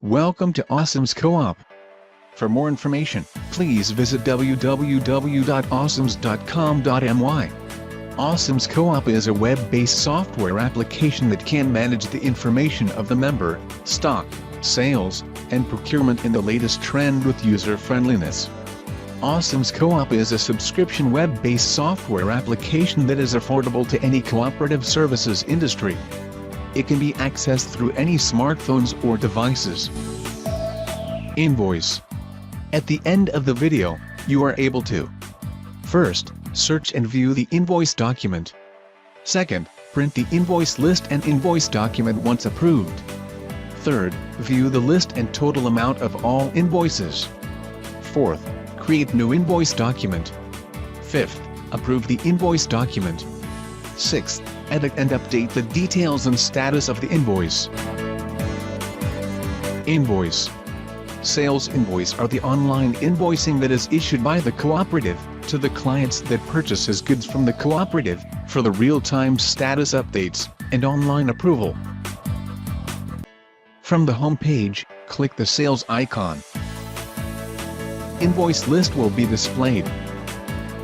Welcome to Ocims Co-op. For more information, please visit www.ocims.com.my. Ocims Co-op is a web-based software application that can manage the information of the member, stock, sales, and procurement in the latest trend with user-friendliness. Ocims Co-op is a subscription web-based software application that is affordable to any cooperative services industry. It can be accessed through any smartphones or devices. Invoice. At the end of the video, you are able to first, search and view the invoice document. Second, print the invoice list and invoice document once approved. Third, view the list and total amount of all invoices. Fourth, create new invoice document. Fifth, approve the invoice document. Sixth, edit and update the details and status of the invoice. Invoice. Sales invoice are the online invoicing that is issued by the cooperative to the clients that purchases goods from the cooperative for the real-time status updates and online approval. From the home page, click the sales icon. Invoice list will be displayed.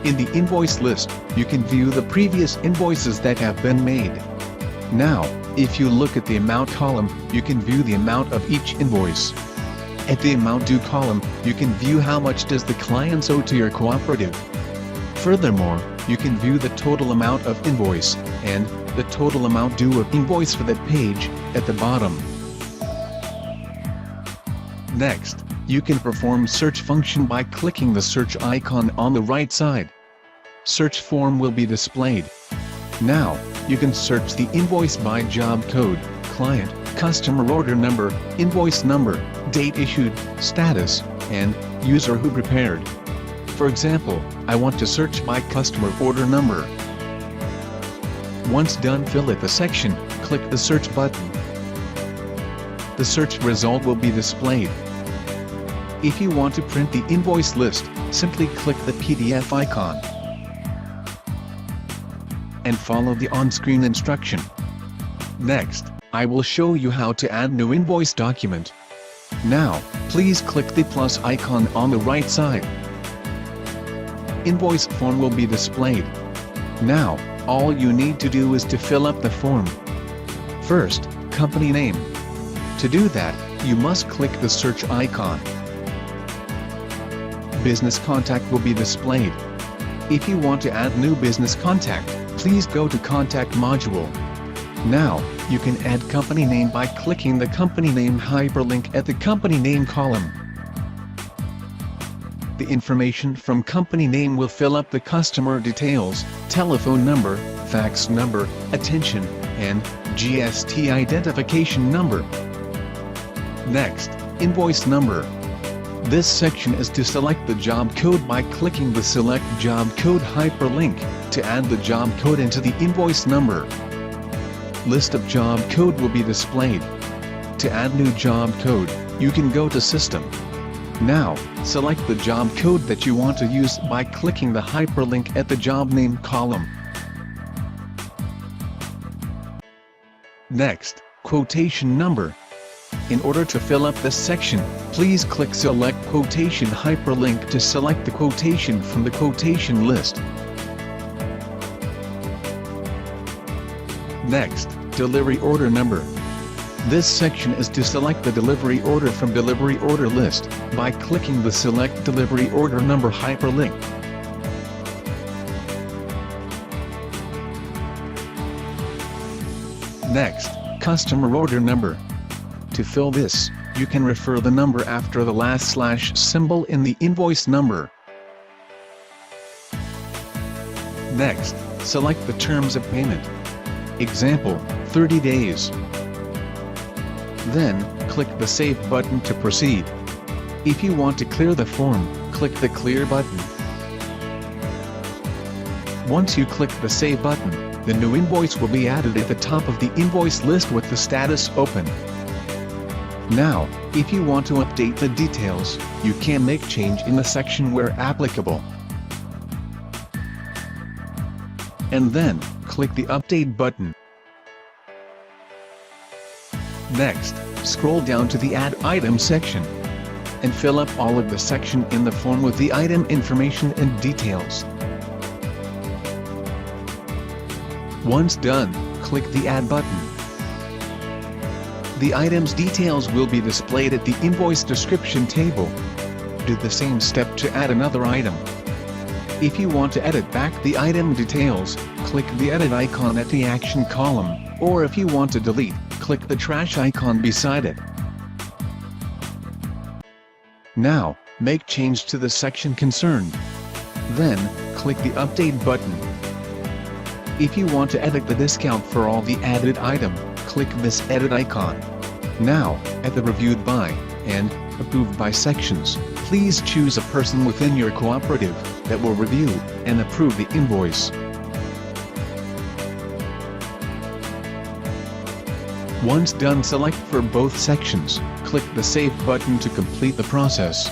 In the invoice list, you can view the previous invoices that have been made. Now, if you look at the amount column, you can view the amount of each invoice. At the amount due column, you can view how much does the client owe to your cooperative. Furthermore, you can view the total amount of invoice and the total amount due of invoice for that page at the bottom. Next, you can perform search function by clicking the search icon on the right side. Search form will be displayed. Now, you can search the invoice by job code, client, customer order number, invoice number, date issued, status, and user who prepared. For example, I want to search by customer order number. Once done, fill it the section, click the search button. The search result will be displayed. If you want to print the invoice list, simply click the PDF icon and follow the on-screen instruction. Next, I will show you how to add new invoice document. Now, please click the plus icon on the right side. Invoice form will be displayed. Now, all you need to do is to fill up the form. First, company name. To do that, you must click the search icon. Business contact will be displayed. If you want to add new business contact, please go to Contact module. Now, you can add company name by clicking the company name hyperlink at the company name column. The information from company name will fill up the customer details, telephone number, fax number, attention, and GST identification number. Next, invoice number. This section is to select the job code by clicking the Select Job Code hyperlink to add the job code into the invoice number. List of job code will be displayed. To add new job code, you can go to System. Now, select the job code that you want to use by clicking the hyperlink at the job name column. Next, quotation number. In order to fill up this section, please click Select Quotation hyperlink to select the quotation from the quotation list. Next, delivery order number. This section is to select the delivery order from delivery order list by clicking the Select Delivery Order Number hyperlink. Next, customer order number. To fill this, you can refer the number after the last slash symbol in the invoice number. Next, select the terms of payment. Example, 30 days. Then, click the Save button to proceed. If you want to clear the form, click the Clear button. Once you click the Save button, the new invoice will be added at the top of the invoice list with the status open. Now, if you want to update the details, you can make change in the section where applicable. And then, click the Update button. Next, Scroll down to the Add Item section and fill up all of the section in the form with the item information and details. Once done, click the Add button. The item's details will be displayed at the invoice description table. Do the same step to add another item. If you want to edit back the item details, click the Edit icon at the Action column, or if you want to delete, click the Trash icon beside it. Now, make change to the section concerned. Then, click the Update button. If you want to edit the discount for all the added item, click this Edit icon. Now, at the Reviewed By and Approved By sections, please choose a person within your cooperative that will review and approve the invoice. Once done, select for both sections, click the Save button to complete the process.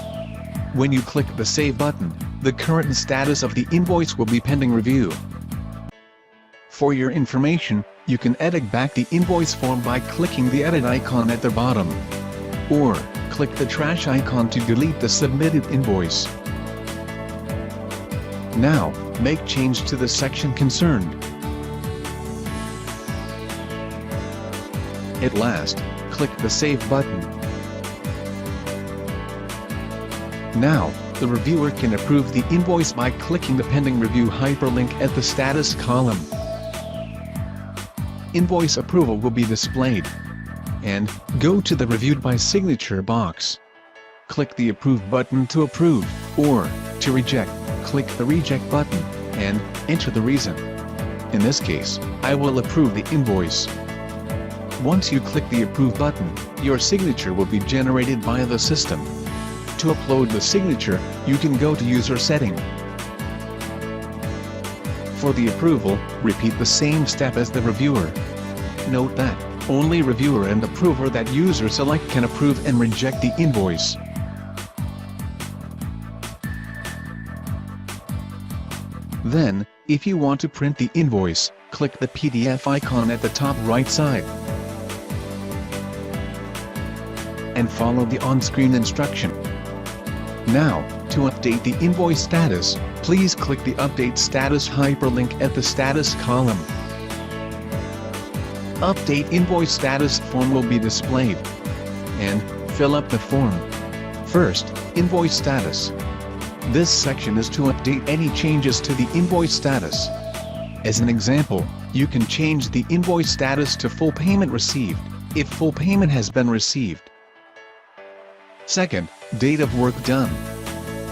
When you click the Save button, the current status of the invoice will be pending review. For your information, you can edit back the invoice form by clicking the Edit icon at the bottom. Or, click the Trash icon to delete the submitted invoice. Now, make change to the section concerned. At last, click the Save button. Now, the reviewer can approve the invoice by clicking the Pending Review hyperlink at the Status column. Invoice approval will be displayed. And, go to the Reviewed By signature box. Click the Approve button to approve, or, to reject, click the Reject button, and, enter the reason. In this case, I will approve the invoice. Once you click the Approve button, your signature will be generated by the system. To upload the signature, you can go to User Setting. For the approval, repeat the same step as the reviewer. Note that only reviewer and approver that user select can approve and reject the invoice. Then, if you want to print the invoice, click the PDF icon at the top right side and follow the on-screen instruction. Now, to update the invoice status, please click the Update Status hyperlink at the Status column. Update Invoice Status form will be displayed. And, fill up the form. First, Invoice Status. This section is to update any changes to the invoice status. As an example, you can change the invoice status to Full Payment Received, if full payment has been received. Second, Date of Work Done.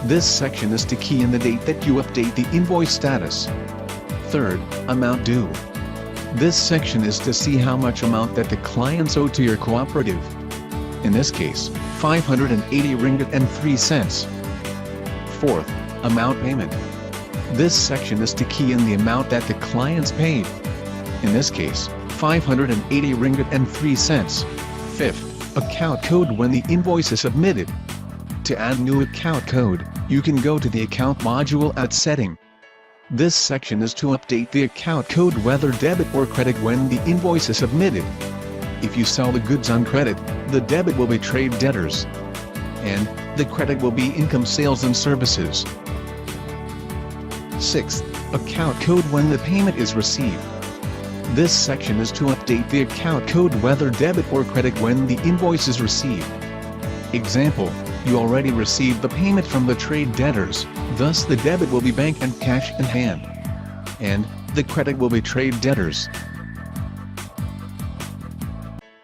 This section is to key in the date that you update the invoice status. Third, Amount Due. This section is to see how much amount that the clients owe to your cooperative. In this case, 580 ringgit and 3 cents. Fourth, Amount Payment. This section is to key in the amount that the clients paid. In this case, 580 ringgit and 3 cents. Fifth, Account Code when the invoice is submitted. To add new account code, you can go to the Account module at Setting. This section is to update the account code whether debit or credit when the invoice is submitted. If you sell the goods on credit, the debit will be trade debtors, and the credit will be income sales and services. Sixth, Account Code when the payment is received. This section is to update the account code whether debit or credit when the invoice is received. Example, you already received the payment from the trade debtors, thus the debit will be bank and cash in hand. And, the credit will be trade debtors.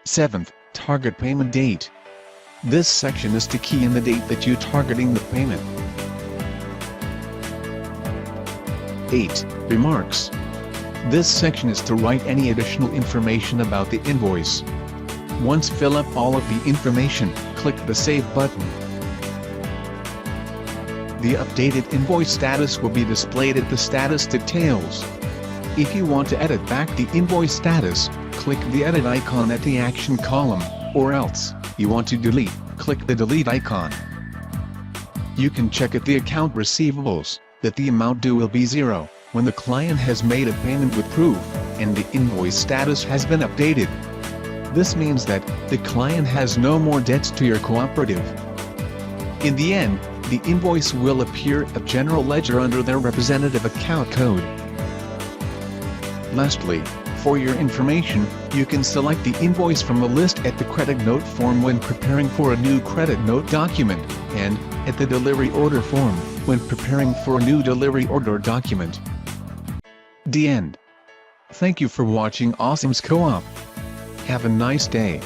Seventh, Target Payment Date. This section is to key in the date that you're targeting the payment. 8. Remarks. This section is to write any additional information about the invoice. Once fill up all of the information, click the Save button. The updated invoice status will be displayed at the Status Details. If you want to edit back the invoice status, click the Edit icon at the Action column, or else, you want to delete, click the Delete icon. You can check at the account receivables that the amount due will be 0 when the client has made a payment with proof, and the invoice status has been updated. This means that the client has no more debts to your cooperative. In the end, the invoice will appear at general ledger under their representative account code. Lastly, for your information, you can select the invoice from a list at the credit note form when preparing for a new credit note document, and at the delivery order form when preparing for a new delivery order document. The end. Thank you for watching Ocims Co-op. Have a nice day.